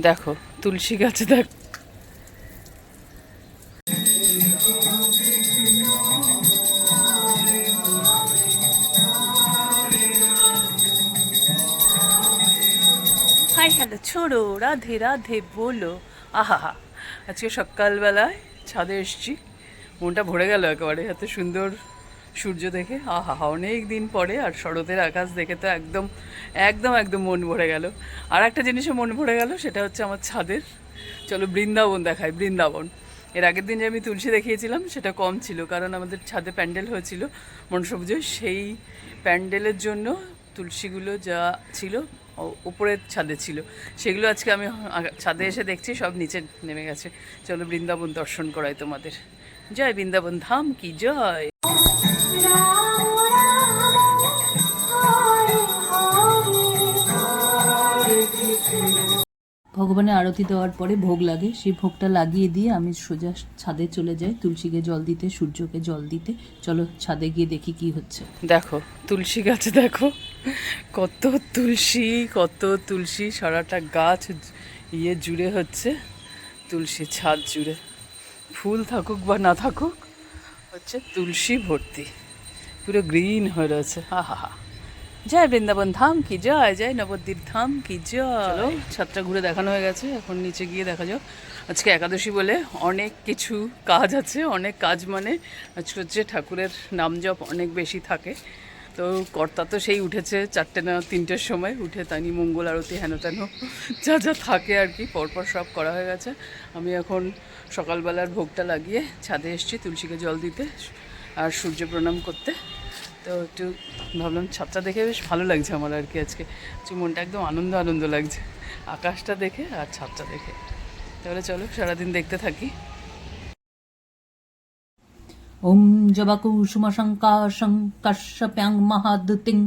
দেখো তুলসী গাছে দেখ। হাই হ্যালো ছোড়ো, রাধে রাধে বলো। আহা হা, আজকে সকালবেলায় ছাদে এসছি, মনটা ভরে গেল একেবারে এত সুন্দর সূর্য দেখে। আহা হা, অনেক দিন পরে আর শরতের আকাশ দেখে তো একদম একদম একদম মন ভরে গেল। আর একটা জিনিসে মন ভরে গেল, সেটা হচ্ছে আমার ছাদের, চলো বৃন্দাবন দেখাই, বৃন্দাবন। এর আগের দিন যে আমি তুলসী দেখিয়েছিলাম সেটা কম ছিল, কারণ আমাদের ছাদে প্যান্ডেল হয়েছিল মনসা পুজোয়, সেই প্যান্ডেলের জন্য তুলসীগুলো যা ছিল উপরের ছাদে ছিল, সেগুলো আজকে আমি ছাদে এসে দেখছি সব নিচে নেমে গেছে। চলো বৃন্দাবন দর্শন করাই তোমাদের। জয় বৃন্দাবন ধাম কি জয়। ভগবানের আরতি দেওয়ার পরে ভোগ লাগে, সেই ভোগটা লাগিয়ে দিয়ে আমি সোজা ছাদে চলে যাই তুলসীকে জল দিতে, সূর্যকে জল দিতে। চলো ছাদে গিয়ে দেখি কি হচ্ছে। দেখো তুলসী গাছে দেখো কত তুলসী, কত তুলসী, সারাটা গাছ জুড়ে হচ্ছে তুলসী, ছাদ জুড়ে ফুল থাকুক বা না থাকুক হচ্ছে তুলসী ভর্তি, পুরো গ্রিন হয়ে রয়েছে। আহা হা, জয় বৃন্দাবন ধাম কি জয়, জয় নবদ্বীপ ধাম কি জয়। চলো ছাদটা ঘুরে দেখানো হয়ে গেছে, এখন নিচে গিয়ে দেখা যাক। আজকে একাদশী বলে অনেক কিছু কাজ আছে, অনেক কাজ মানে আজকে হচ্ছে ঠাকুরের নাম জপ অনেক বেশি থাকে। তো কর্তা তো সেই উঠেছে 4টে না 3টের সময় উঠে, তাই মঙ্গল আরতি হেন তেন যা যা থাকে আর কি পরপর সব করা হয়ে গেছে। আমি এখন সকালবেলার ভোগটা লাগিয়ে ছাদে এসেছি তুলসীকে জল দিতে আর সূর্য প্রণাম করতে। তো একটু ভাবলাম ছাদটা দেখে বেশ ভালো লাগছে আমার আর কি, আজকে মনটা একদম আনন্দ আনন্দ লাগছে আকাশটা দেখে আর ছাদটা দেখে। তাহলে চলো সারাদিন দেখতে থাকি। ওম জবাকুসুমশঙ্কাশং কাশ্যপ্যাং মহাদুতিং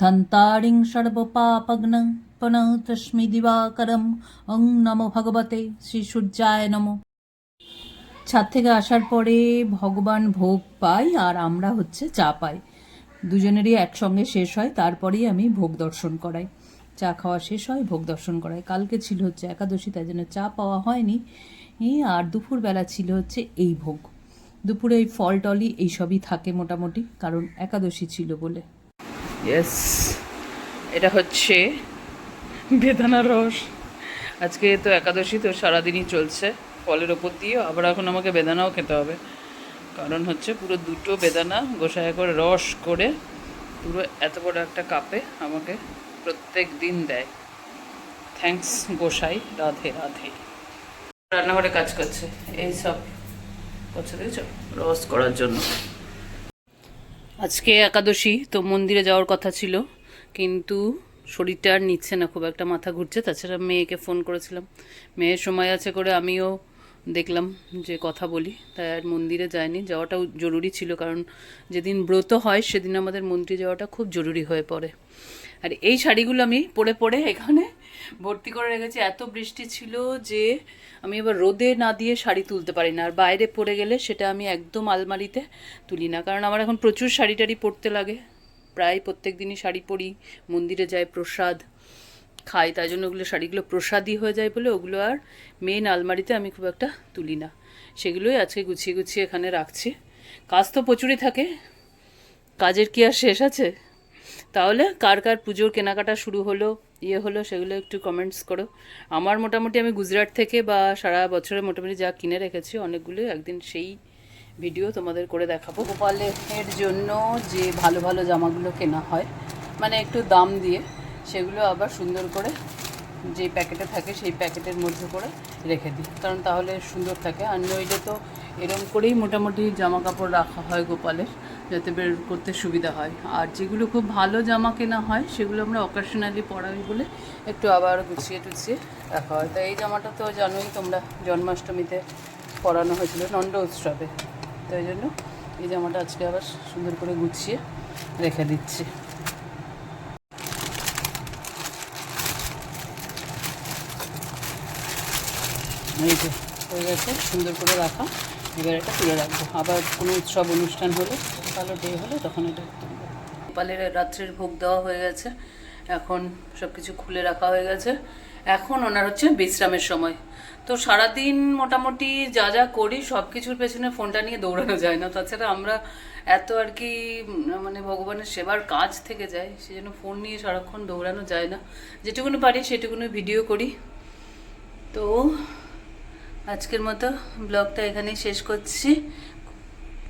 ধন্তারিং সর্বপাপগ্নং পুনঃতস্মি দিবাকরম। ওং নমো ভগবতে শ্রী সূর্যায় নমো। ছাদ থেকে আসার পরে ভগবান ভোগ পাই আর আমরা হচ্ছে চা পাই, দুজনেরই একসঙ্গে শেষ হয়, তারপরেই আমি ভোগ দর্শন করাই। চা খাওয়া শেষ হয়, ভোগ দর্শন করাই। কালকে ছিল হচ্ছে একাদশী, তাই জন্য চা পাওয়া হয়নি। আর দুপুরবেলা ছিল হচ্ছে এই ভোগ। দুপুরে এই ফল টলি এইসবই থাকে মোটামুটি, কারণ একাদশী ছিল বলে। ইয়েস, এটা হচ্ছে বেদানা রস। আজকে তো একাদশী, তো সারাদিনই চলছে ফলের ওপর দিয়ে, আবার এখন আমাকে বেদানাও খেতে হবে, কারণ হচ্ছে পুরো 2টো বেদানা গোসায় করে রস করে পুরো এত বড় একটা কাপে আমাকে প্রত্যেক দিন দেয়। থ্যাঙ্কস গোসাই, রাধে রাধে। রান্নাঘরে কাজ করছে, এই সব করছে দেখছো রস করার জন্য। আজকে একাদশী, তো মন্দিরে যাওয়ার কথা ছিল, কিন্তু শরীরটা আর নিচ্ছে না, খুব একটা মাথা ঘুরছে। তাছাড়া মেয়েকে ফোন করেছিলাম, মেয়ের সময় আছে করে আমিও দেখলাম যে কথা বলি, তাই আর মন্দিরে যায়নি। যাওয়াটাও জরুরি ছিল, কারণ যেদিন ব্রত হয় সেদিন আমাদের মন্দিরে যাওয়াটা খুব জরুরি হয়ে পড়ে। আর এই শাড়িগুলো আমি পরে পরে এখানে ভর্তি করে রেখেছি, এত বৃষ্টি ছিল যে আমি এবার রোদে না দিয়ে শাড়ি তুলতে পারি না, আর বাইরে পরে গেলে সেটা আমি একদম আলমারিতে তুলি না, কারণ আমার এখন প্রচুর শাড়ি টাড়ি পরতে লাগে, প্রায় প্রত্যেক দিনই শাড়ি পরি, মন্দিরে যাই, প্রসাদ খাই, তাই জন্য ওগুলো শাড়িগুলো প্রসাদই হয়ে যায় বলে ওগুলো আর মেন আলমারিতে আমি খুব একটা তুলি না। সেগুলোই আজকে গুছিয়ে গুছিয়ে এখানে রাখছি। কাজ তো প্রচুরই থাকে, কাজের কি আর শেষ আছে? তাহলে কার কার পুজোর কেনাকাটা শুরু হলো, হলো, সেগুলো একটু কমেন্টস করো। আমার মোটামুটি আমি গুজরাট থেকে বা সারা বছরে মোটামুটি যা কিনে রেখেছি অনেকগুলো, একদিন সেই ভিডিও তোমাদের করে দেখাবো। গোপালের জন্য যে ভালো ভালো জামাগুলো কেনা হয়, মানে একটু দাম দিয়ে, সেগুলো আবার সুন্দর করে যে প্যাকেটে থাকে সেই প্যাকেটের মধ্যে করে রেখে দিই, কারণ তাহলে সুন্দর থাকে। আর নইলে তো এরকম করেই মোটামুটি জামা কাপড় রাখা হয় গোপালের, যাতে বের করতে সুবিধা হয়। আর যেগুলো খুব ভালো জামা কেনা হয় সেগুলো আমরা অকেশনালি পরাই বলে একটু আবার গুছিয়ে টুছিয়ে রাখা হয়। তো এই জামাটা তো জানোই তোমরা, জন্মাষ্টমীতে পরানো হয়েছিল, নন্দ উৎসবে, তো এই জন্য এই জামাটা আজকে আবার সুন্দর করে গুছিয়ে রেখে দিচ্ছি। এই যে হয়ে গেছে সুন্দর করে রাখা, এবার এটা তুলে রাখবো। আবার কোনো উৎসব অনুষ্ঠান হলে, ভালো ডে হলে তখন এটা তুলবো। গোপালের রাত্রের ভোগ দেওয়া হয়ে গেছে, এখন সব কিছু খুলে রাখা হয়ে গেছে। এখন ওনার হচ্ছে বিশ্রামের সময়। তো সারাদিন মোটামুটি যা যা করি সব কিছুর পেছনে ফোনটা নিয়ে দৌড়ানো যায় না। তাছাড়া আমরা এত আর কি মানে ভগবানের সেবার কাজ থেকে যায়, সেই জন্য ফোন নিয়ে সারাক্ষণ দৌড়ানো যায় না। যেটুকুনি পারি সেটুকুনি ভিডিও করি। তো আজকের মতো ব্লগটা এখানেই শেষ করছি।